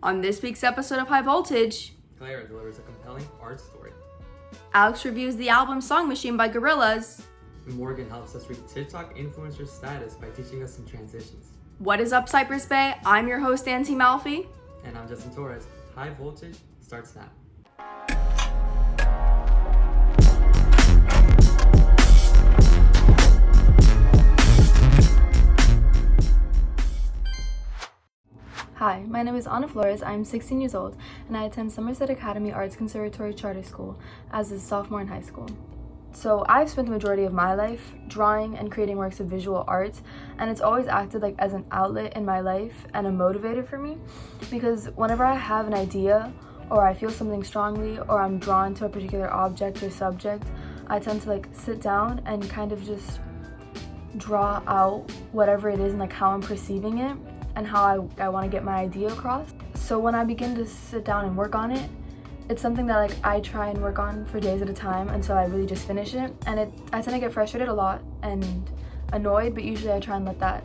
On this week's episode of High Voltage, Clara delivers a compelling art story. Alex reviews the album Song Machine by Gorillaz. Morgan helps us reach TikTok influencer status by teaching us some transitions. What is up, Cypress Bay? I'm your host, Auntie Malfi. And I'm Justin Torres. High Voltage starts now. Hi, my name is Ana Flores. I'm 16 years old, and I attend Somerset Academy Arts Conservatory Charter School as a sophomore in high school. So I've spent the majority of my life drawing and creating works of visual art, and it's always acted like as an outlet in my life and a motivator for me, because whenever I have an idea or I feel something strongly or I'm drawn to a particular object or subject, I tend to sit down and kind of just draw out whatever it is and how I'm perceiving it and how I want to get my idea across. So when I begin to sit down and work on it, it's something that I try and work on for days at a time until I really just finish it. And I tend to get frustrated a lot and annoyed, but usually I try and let that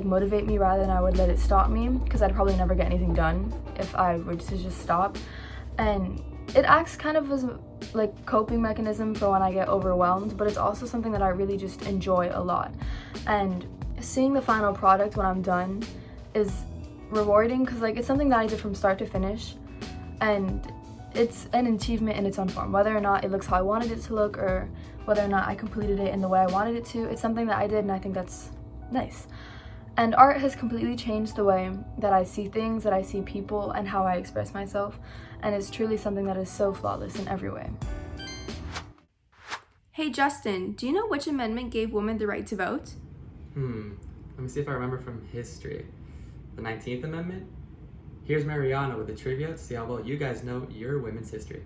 motivate me rather than I would let it stop me, because I'd probably never get anything done if I were to just stop. And it acts kind of as a coping mechanism for when I get overwhelmed, but it's also something that I really just enjoy a lot. And seeing the final product when I'm done is rewarding, because it's something that I did from start to finish, and it's an achievement in its own form. Whether or not it looks how I wanted it to look, or whether or not I completed it in the way I wanted it to, it's something that I did, and I think that's nice. And art has completely changed the way that I see things, that I see people, and how I express myself, and it's truly something that is so flawless in every way. Hey Justin, do you know which amendment gave women the right to vote? Let me see if I remember from history. The 19th Amendment? Here's Mariana with the trivia to see how well you guys know your women's history.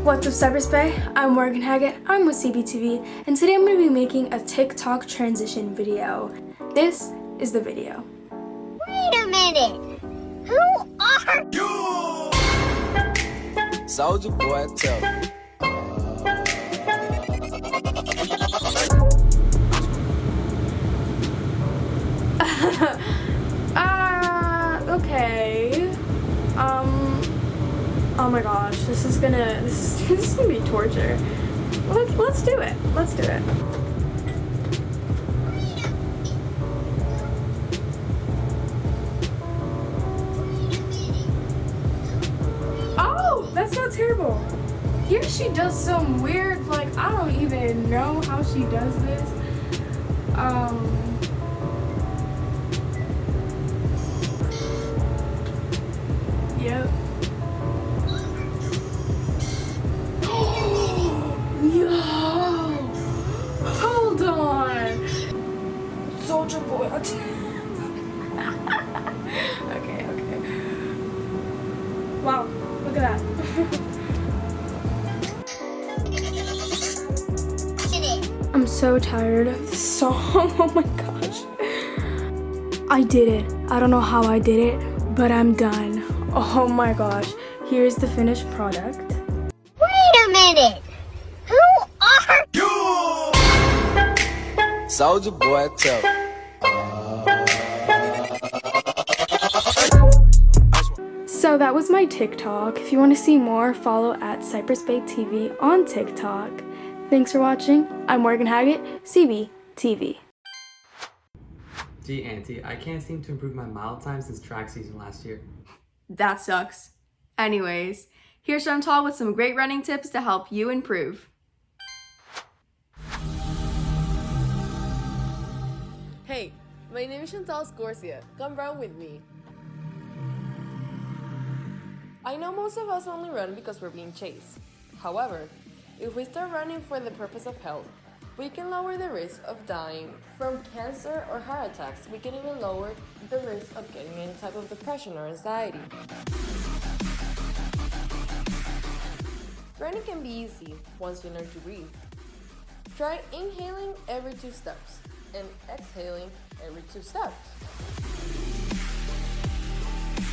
What's up, Cypress Bay? I'm Morgan Haggett, I'm with CBTV, and today I'm going to be making a TikTok transition video. This is the video. Wait a minute! Who are you? Soldier boy, tell me. Okay. Oh my gosh, this is gonna be torture. Let's do it. Let's do it. Oh, that's not terrible. Here she does some weird, I don't even know how she does this. Yep. Yo! Hold on! Soldier boy. Okay. Wow, look at that. I'm so tired of this song. Oh my gosh. I did it. I don't know how I did it, but I'm done. Oh my gosh. Here's the finished product. Wait a minute! Who are Soldier boy, tell me. So that was my TikTok. If you want to see more, follow at Cypress TV on TikTok. Thanks for watching. I'm Morgan Haggett, CBTV. Gee, Auntie, I can't seem to improve my mile time since track season last year. That sucks. Anyways, here's Chantal with some great running tips to help you improve. Hey, my name is Chantal Scorsia. Come run with me. I know most of us only run because we're being chased. However, if we start running for the purpose of health, we can lower the risk of dying from cancer or heart attacks. We can even lower the risk of getting any type of depression or anxiety. Running can be easy once you learn to breathe. Try inhaling every 2 steps and exhaling every 2 steps.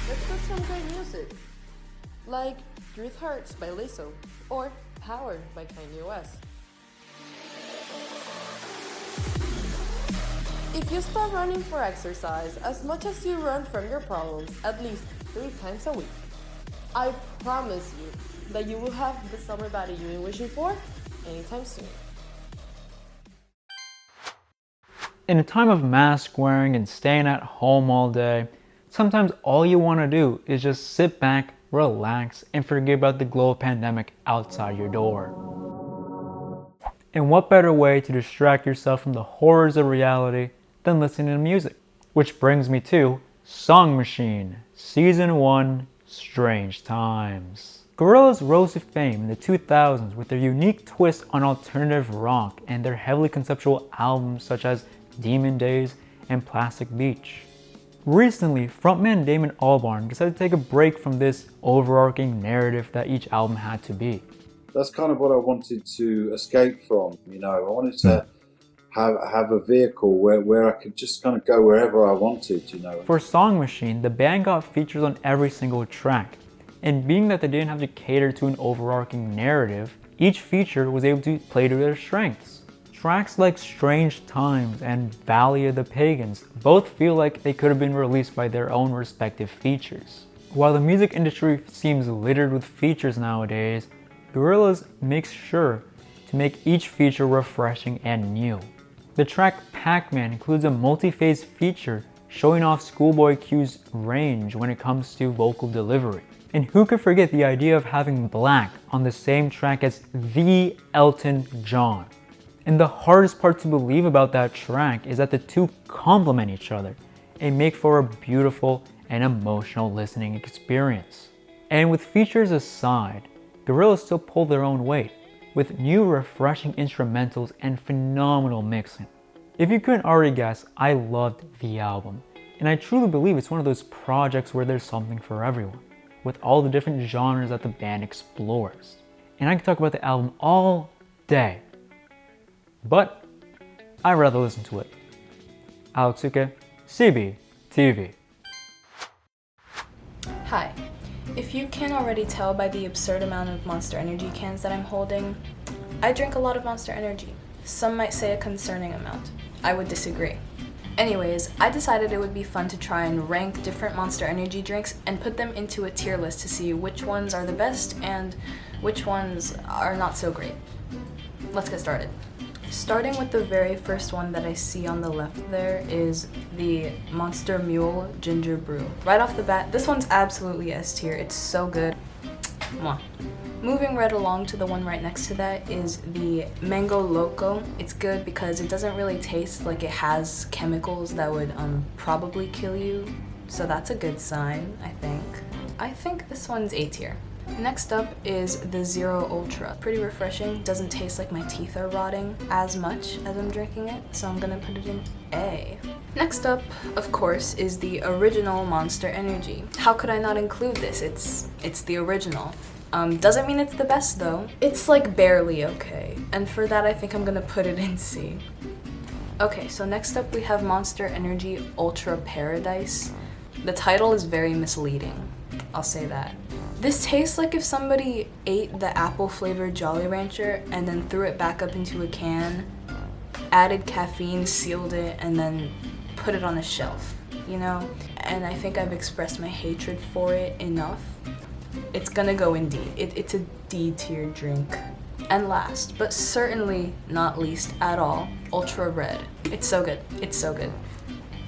Let's put some great music, like Truth Hurts by Lizzo or Power by Kanye West. If you start running for exercise as much as you run from your problems at least 3 times a week, I promise you that you will have the summer body you've been wishing for anytime soon. In a time of mask wearing and staying at home all day, sometimes all you want to do is just sit back, relax, and forget about the global pandemic outside your door. And what better way to distract yourself from the horrors of reality than listening to music? Which brings me to Song Machine, Season 1, Strange Times. Gorillaz rose to fame in the 2000s with their unique twist on alternative rock and their heavily conceptual albums such as Demon Days and Plastic Beach. Recently, frontman Damon Albarn decided to take a break from this overarching narrative that each album had to be. That's kind of what I wanted to escape from, you know. I wanted to have a vehicle where I could just kind of go wherever I wanted, you know. For Song Machine, the band got features on every single track. And being that they didn't have to cater to an overarching narrative, each feature was able to play to their strengths. Tracks like Strange Times and Valley of the Pagans both feel like they could have been released by their own respective features. While the music industry seems littered with features nowadays, Gorillaz makes sure to make each feature refreshing and new. The track Pac-Man includes a multi-phase feature showing off Schoolboy Q's range when it comes to vocal delivery. And who could forget the idea of having Black on the same track as the Elton John? And the hardest part to believe about that track is that the two complement each other and make for a beautiful and emotional listening experience. And with features aside, Gorillaz still pull their own weight with new refreshing instrumentals and phenomenal mixing. If you couldn't already guess, I loved the album. And I truly believe it's one of those projects where there's something for everyone, with all the different genres that the band explores. And I could talk about the album all day, but I'd rather listen to it. Alex Suke, CBTV. Hi. If you can't already tell by the absurd amount of Monster Energy cans that I'm holding, I drink a lot of Monster Energy. Some might say a concerning amount. I would disagree. Anyways, I decided it would be fun to try and rank different Monster Energy drinks and put them into a tier list to see which ones are the best and which ones are not so great. Let's get started. Starting with the very first one that I see on the left there is the Monster Mule Ginger Brew. Right off the bat, this one's absolutely S tier. It's so good. Mwah. Moving right along to the one right next to that is the Mango Loco. It's good because it doesn't really taste like it has chemicals that would probably kill you. So that's a good sign, I think. I think this one's A tier. Next up is the Zero Ultra. Pretty refreshing, doesn't taste like my teeth are rotting as much as I'm drinking it, so I'm gonna put it in A. Next up, of course, is the original Monster Energy. How could I not include this? It's the original. Doesn't mean it's the best though. It's like barely okay, and for that I think I'm gonna put it in C. Okay, so next up we have Monster Energy Ultra Paradise. The title is very misleading, I'll say that. This tastes like if somebody ate the apple-flavored Jolly Rancher and then threw it back up into a can, added caffeine, sealed it, and then put it on a shelf. you know? And I think I've expressed my hatred for it enough. It's gonna go in D. It's a D tier drink. And last, but certainly not least at all, Ultra Red. It's so good. It's so good.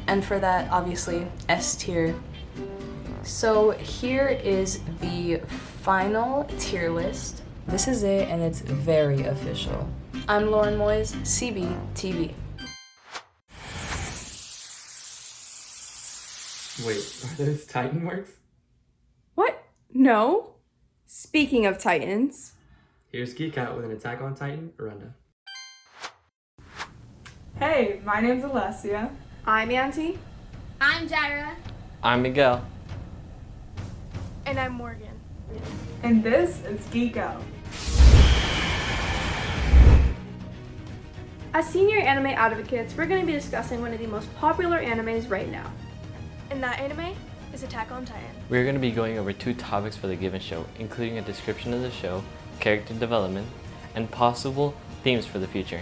And for that, obviously, S tier. So here is the final tier list. This is it, and it's very official. I'm Lauren Moyes, CBTV. Wait, are those Titan works? What? No. Speaking of Titans. Here's Geek Out with an Attack on Titan, Runda. Hey, my name's Alessia. I'm Auntie. I'm Jaira. I'm Miguel. And I'm Morgan. And this is Geek Out. As senior anime advocates, we're going to be discussing one of the most popular animes right now. And that anime is Attack on Titan. We're going to be going over 2 topics for the given show, including a description of the show, character development, and possible themes for the future.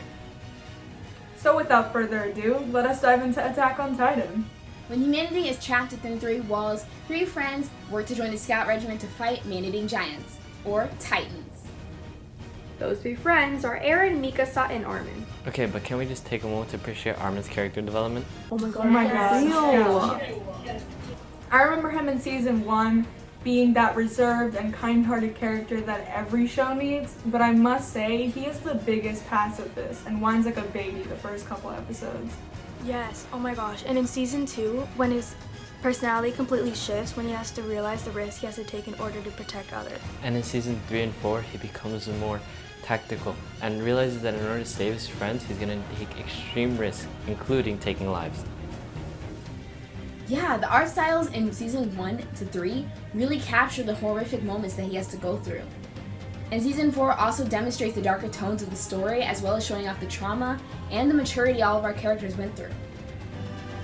So without further ado, let us dive into Attack on Titan. When humanity is trapped within 3 walls, 3 friends work to join the scout regiment to fight man-eating giants, or Titans. Those 3 friends are Eren, Mikasa, and Armin. Okay, but can we just take a moment to appreciate Armin's character development? Oh my god. Oh my god. Yeah. I remember him in season 1 being that reserved and kind-hearted character that every show needs, but I must say, he is the biggest pacifist and whines like a baby the first couple episodes. Yes, oh my gosh. And in season 2, when his personality completely shifts, when he has to realize the risk he has to take in order to protect others. And in season 3 and 4, he becomes more tactical and realizes that in order to save his friends, he's gonna take extreme risks, including taking lives. Yeah, the art styles in season 1 to 3 really capture the horrific moments that he has to go through. And season 4 also demonstrates the darker tones of the story, as well as showing off the trauma and the maturity all of our characters went through.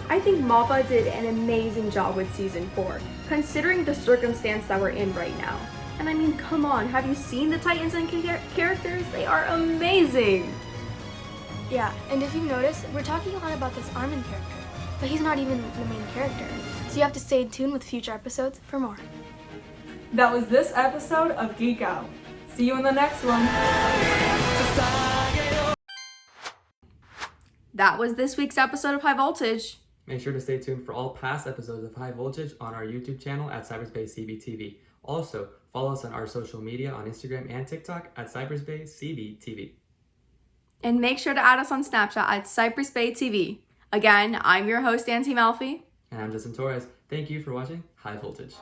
I think Mappa did an amazing job with season 4, considering the circumstance that we're in right now. And I mean, come on, have you seen the Titans and characters? They are amazing! Yeah, and if you notice, we're talking a lot about this Armin character, but he's not even the main character. So you have to stay tuned with future episodes for more. That was this episode of Geek Out. See you in the next one. That was this week's episode of High Voltage. Make sure to stay tuned for all past episodes of High Voltage on our YouTube channel at Cypress CBTV. Also, follow us on our social media on Instagram and TikTok at Cypress CBTV. And make sure to add us on Snapchat at Cypress Bay TV. Again, I'm your host, Auntie Malfi. And I'm Justin Torres. Thank you for watching High Voltage.